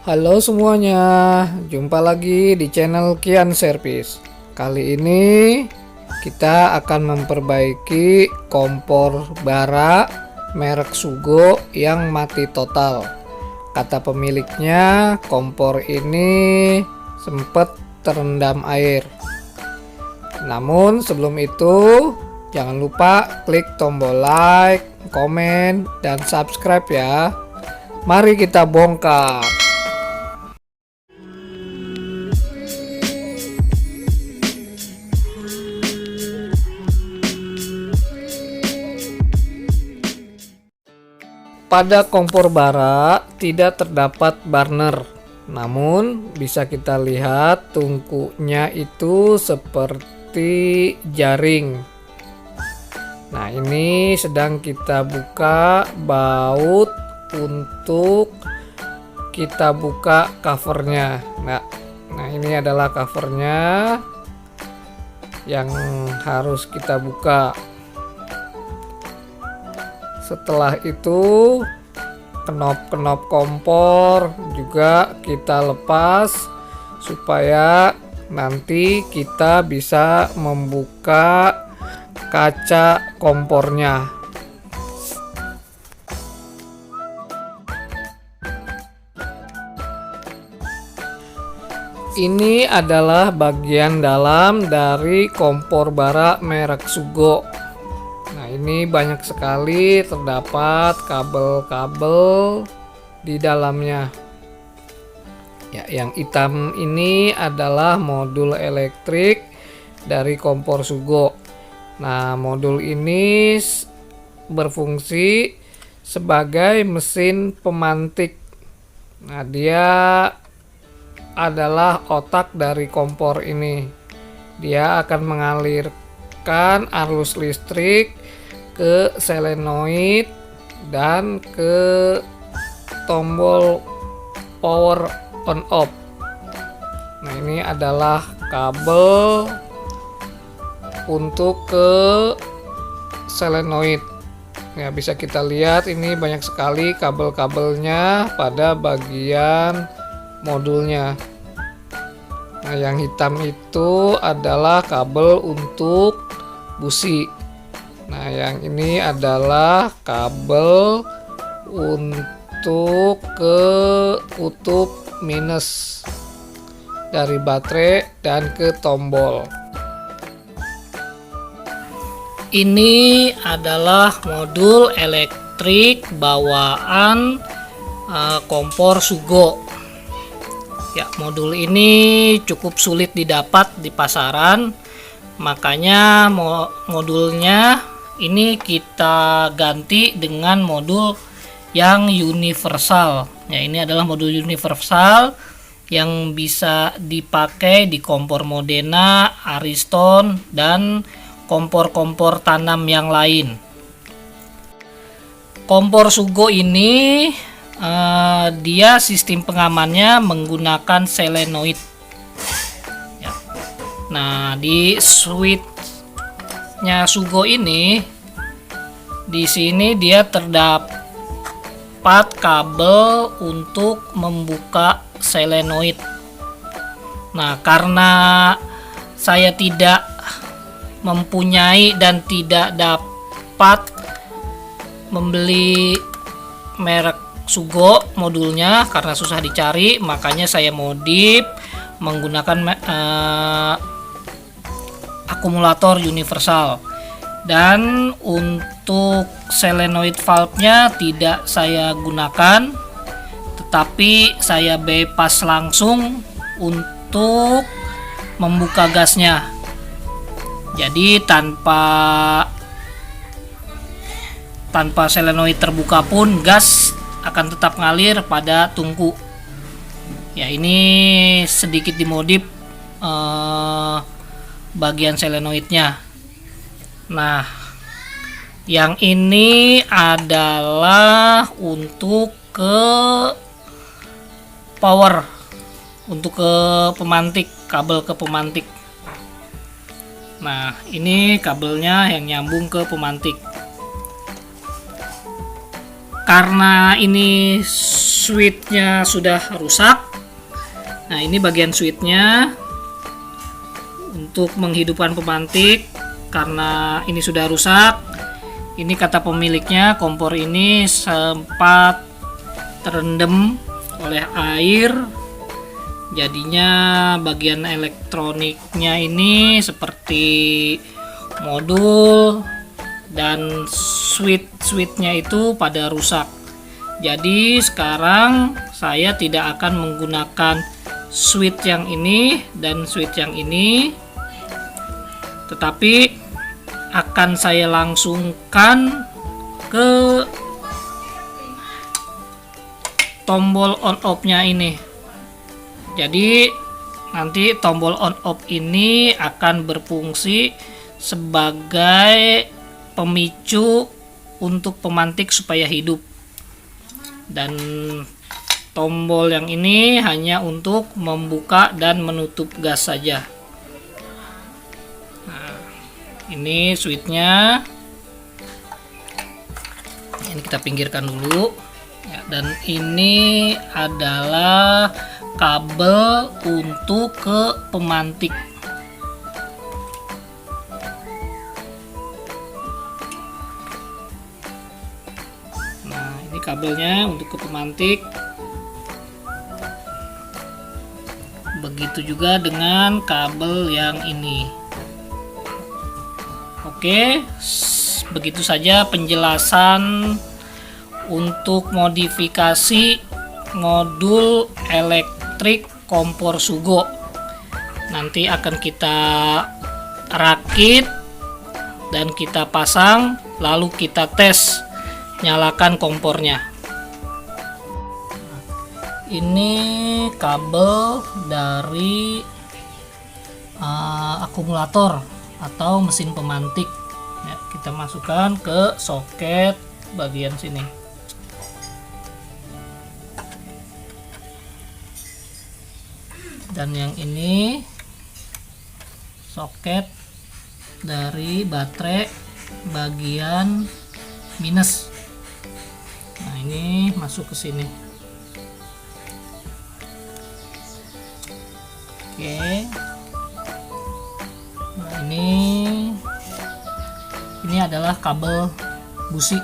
Halo semuanya, jumpa lagi di channel Kian Service. Kali ini kita akan memperbaiki kompor bara merek Sugo yang mati total. Kata pemiliknya, kompor ini sempat terendam air. Namun sebelum itu, jangan lupa klik tombol like, komen, dan subscribe ya. Mari kita bongkar. Pada kompor bara tidak terdapat burner, namun bisa kita lihat tungkunya itu seperti jaring. Nah, ini sedang kita buka baut untuk kita buka covernya. Nah, ini adalah covernya yang harus kita buka. Setelah itu knop-knop kompor juga kita lepas supaya nanti kita bisa membuka kaca kompornya. Ini adalah bagian dalam dari kompor bara merek Sugo. Nah, ini banyak sekali terdapat kabel-kabel di dalamnya. Ya, yang hitam ini adalah modul elektrik dari kompor Sugo. Nah, modul ini berfungsi sebagai mesin pemantik. Nah, dia adalah otak dari kompor ini. Dia akan mengalirkan arus listrik ke solenoid dan ke tombol power on off. Nah, ini adalah kabel untuk ke solenoid. Ya, bisa kita lihat ini banyak sekali kabel-kabelnya pada bagian modulnya. Nah, yang hitam itu adalah kabel untuk busi. Nah, yang ini adalah kabel untuk ke kutub minus dari baterai dan ke tombol. Ini adalah modul elektrik bawaan kompor Sugo. Ya, modul ini cukup sulit didapat di pasaran, makanya modulnya ini kita ganti dengan modul yang universal. Ya, ini adalah modul universal yang bisa dipakai di kompor Modena, Ariston, dan kompor-kompor tanam yang lain. Kompor Sugo ini dia sistem pengamannya menggunakan solenoid. Ya. Nah, di switchnya Sugo ini, di sini dia terdapat kabel untuk membuka solenoid. Nah, karena saya tidak mempunyai dan tidak dapat membeli merek Sugo modulnya karena susah dicari, makanya saya modif menggunakan akumulator universal. Dan untuk solenoid valve-nya tidak saya gunakan, tetapi saya bypass langsung untuk membuka gasnya. Jadi tanpa solenoid terbuka pun gas akan tetap ngalir pada tungku. Ya, ini sedikit dimodif bagian solenoidnya. Nah, yang ini adalah untuk ke power, untuk ke pemantik, kabel ke pemantik. Nah, ini kabelnya yang nyambung ke pemantik. Karena ini switchnya sudah rusak. Nah, ini bagian switchnya untuk menghidupkan pemantik. Karena ini sudah rusak, ini kata pemiliknya kompor ini sempat terendam oleh air, jadinya bagian elektroniknya ini seperti modul dan switchnya itu pada rusak. Jadi sekarang saya tidak akan menggunakan switch yang ini dan switch yang ini, tetapi akan saya langsungkan ke tombol on off nya ini. Jadi nanti tombol on off ini akan berfungsi sebagai pemicu untuk pemantik supaya hidup, dan tombol yang ini hanya untuk membuka dan menutup gas saja. Ini switchnya, ini kita pinggirkan dulu ya, dan ini adalah kabel untuk ke pemantik. Nah, ini kabelnya untuk ke pemantik. Begitu juga dengan kabel yang ini. Oke, begitu saja penjelasan untuk modifikasi modul elektrik kompor Sugo. Nanti akan kita rakit dan kita pasang, lalu kita tes, nyalakan kompornya. Ini kabel dari akumulator atau mesin pemantik ya, kita masukkan ke soket bagian sini. Dan yang ini soket dari baterai bagian minus. Nah, ini masuk ke sini. Oke. Nah, ini adalah kabel busi.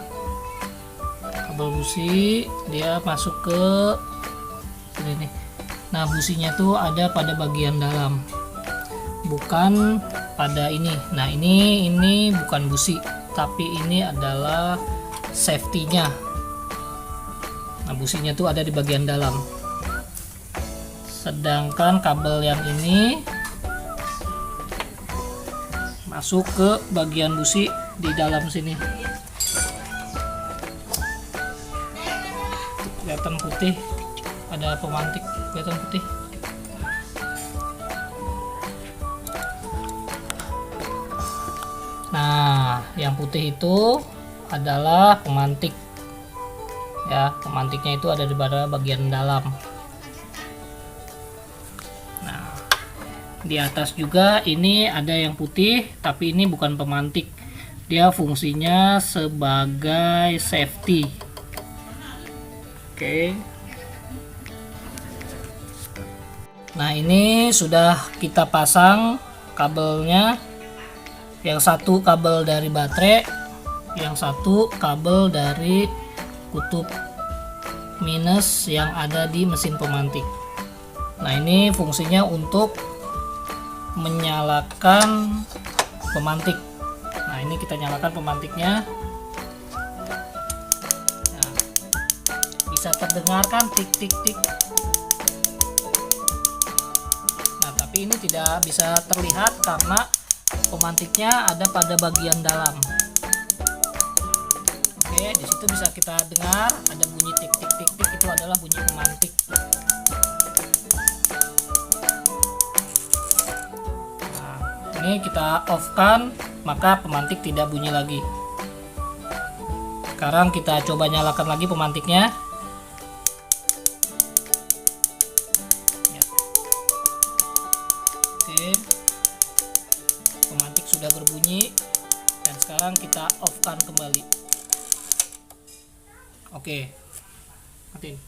Kabel busi dia masuk ke sini nih. Nah, businya tuh ada pada bagian dalam, bukan pada ini. Nah, ini bukan busi, tapi ini adalah safety-nya. Nah, businya tuh ada di bagian dalam. Sedangkan kabel yang ini masuk ke bagian busi di dalam sini. Kelihatan putih, ada pemantik kelihatan putih. Nah, yang putih itu adalah pemantik ya, pemantiknya itu ada di bagian dalam. Di atas juga ini ada yang putih, tapi ini bukan pemantik, dia fungsinya sebagai safety. Oke. Nah, ini sudah kita pasang kabelnya. Yang satu kabel dari baterai, yang satu kabel dari kutub minus yang ada di mesin pemantik. Nah, ini fungsinya untuk menyalakan pemantik. Nah, ini kita nyalakan pemantiknya. Nah, bisa terdengarkan tik tik tik. Nah, tapi ini tidak bisa terlihat karena pemantiknya ada pada bagian dalam. Oke, di situ bisa kita dengar ada bunyi tik tik tik tik, itu adalah bunyi pemantik. Ini kita off kan, maka pemantik tidak bunyi lagi. Sekarang kita coba nyalakan lagi pemantiknya. Ya. Oke, pemantik sudah berbunyi, dan sekarang kita off kan kembali. Oke, matiin.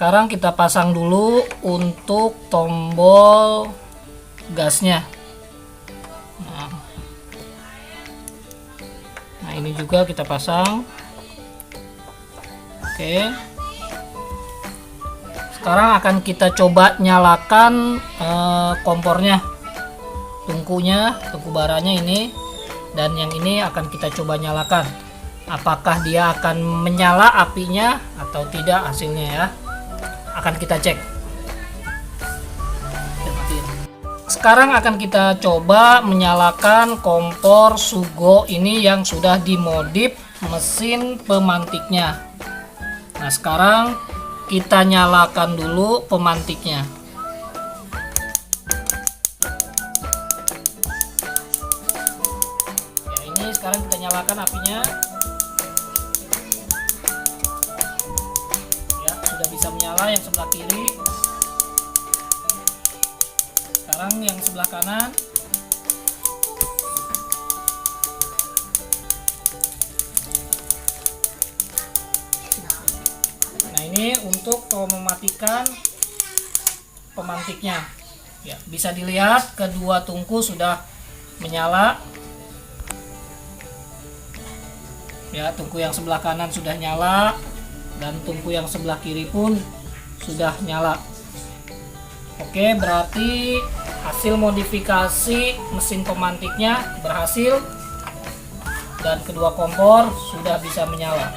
sekarang kita pasang dulu untuk tombol gasnya. Nah, ini juga kita pasang. Oke. Sekarang akan kita coba nyalakan kompornya, tungku baranya ini, dan yang ini akan kita coba nyalakan. Apakah dia akan menyala apinya atau tidak, hasilnya ya. Akan kita cek. Sekarang akan kita coba menyalakan kompor Sugo ini yang sudah dimodif mesin pemantiknya. Nah, sekarang kita nyalakan dulu pemantiknya. Ya, ini sekarang kita nyalakan apinya. Ya, sudah bisa menyala yang sebelah kiri. Sekarang yang sebelah kanan. Ini untuk mematikan pemantiknya. Ya, bisa dilihat kedua tungku sudah menyala. Ya, tungku yang sebelah kanan sudah nyala dan tungku yang sebelah kiri pun sudah nyala. Oke, berarti hasil modifikasi mesin pemantiknya berhasil dan kedua kompor sudah bisa menyala.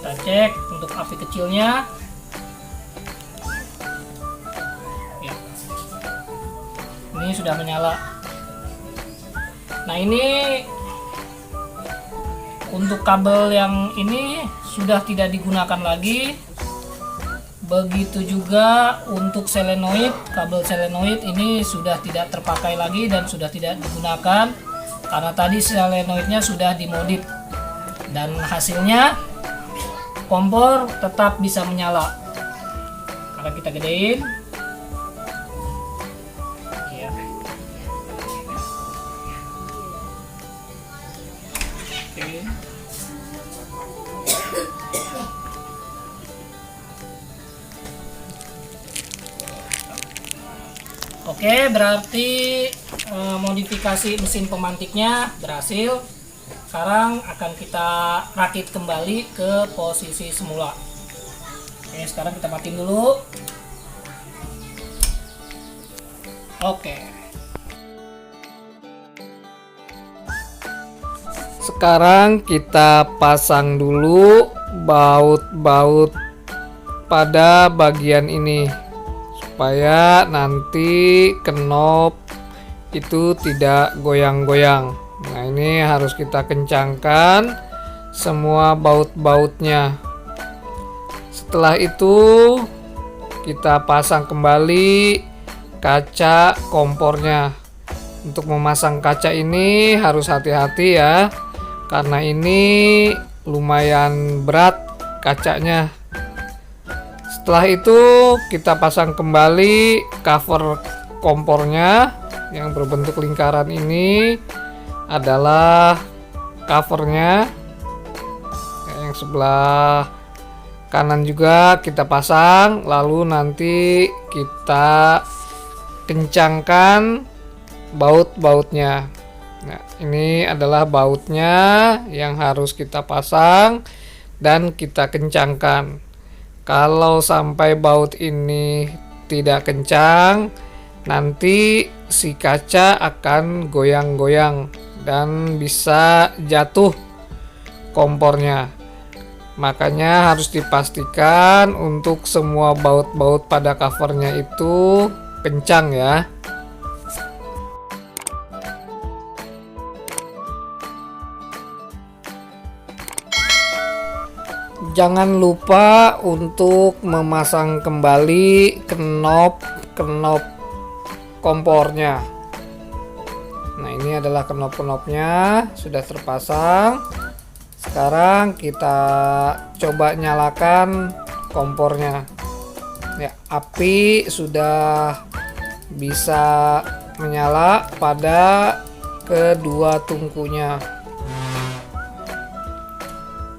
Kita cek untuk api kecilnya. Ya. Ini sudah menyala. Nah, ini untuk kabel yang ini sudah tidak digunakan lagi. Begitu juga untuk solenoid, kabel solenoid ini sudah tidak terpakai lagi dan sudah tidak digunakan karena tadi solenoidnya sudah dimodif. Dan hasilnya kompor tetap bisa menyala. Karena kita gedein. Ya. Oke, berarti modifikasi mesin pemantiknya berhasil. Sekarang akan kita rakit kembali ke posisi semula. Oke, sekarang kita matiin dulu. Oke. Sekarang kita pasang dulu baut-baut pada bagian ini supaya nanti knob itu tidak goyang-goyang. Nah, ini harus kita kencangkan semua baut-bautnya. Setelah itu kita pasang kembali kaca kompornya. Untuk memasang kaca ini harus hati-hati ya, karena ini lumayan berat kacanya. Setelah itu kita pasang kembali cover kompornya yang berbentuk lingkaran ini adalah covernya. Yang sebelah kanan juga kita pasang, lalu nanti kita kencangkan baut-bautnya. Nah, ini adalah bautnya yang harus kita pasang dan kita kencangkan. Kalau sampai baut ini tidak kencang, nanti si kaca akan goyang-goyang dan bisa jatuh kompornya. Makanya harus dipastikan untuk semua baut-baut pada covernya itu kencang ya. Jangan lupa untuk memasang kembali knob kompornya. Nah, ini adalah knob-knobnya sudah terpasang. Sekarang kita coba nyalakan kompornya. Ya, api sudah bisa menyala pada kedua tungkunya.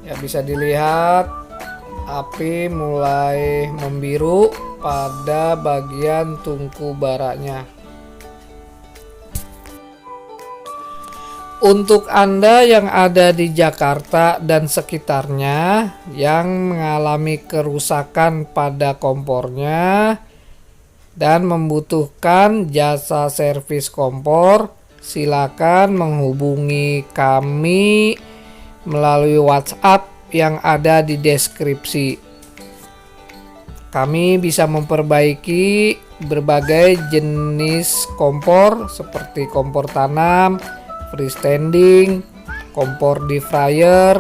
Ya, bisa dilihat api mulai membiru pada bagian tungku baraknya. Untuk Anda yang ada di Jakarta dan sekitarnya yang mengalami kerusakan pada kompornya dan membutuhkan jasa servis kompor, silakan menghubungi kami melalui WhatsApp yang ada di deskripsi. Kami bisa memperbaiki berbagai jenis kompor seperti kompor tanam, freestanding, kompor deep fryer,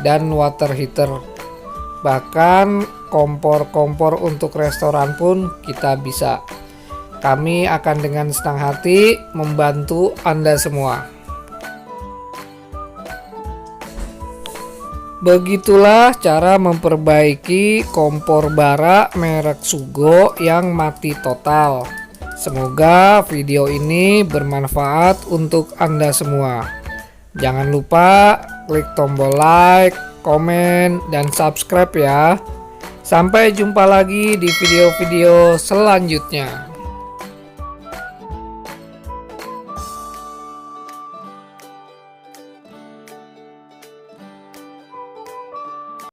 dan water heater. Bahkan kompor-kompor untuk restoran pun kita bisa. Kami akan dengan senang hati membantu Anda semua. Begitulah cara memperbaiki kompor bara merek Sugo yang mati total. Semoga video ini bermanfaat untuk Anda semua. Jangan lupa klik tombol like, komen, dan subscribe ya. Sampai jumpa lagi di video-video selanjutnya.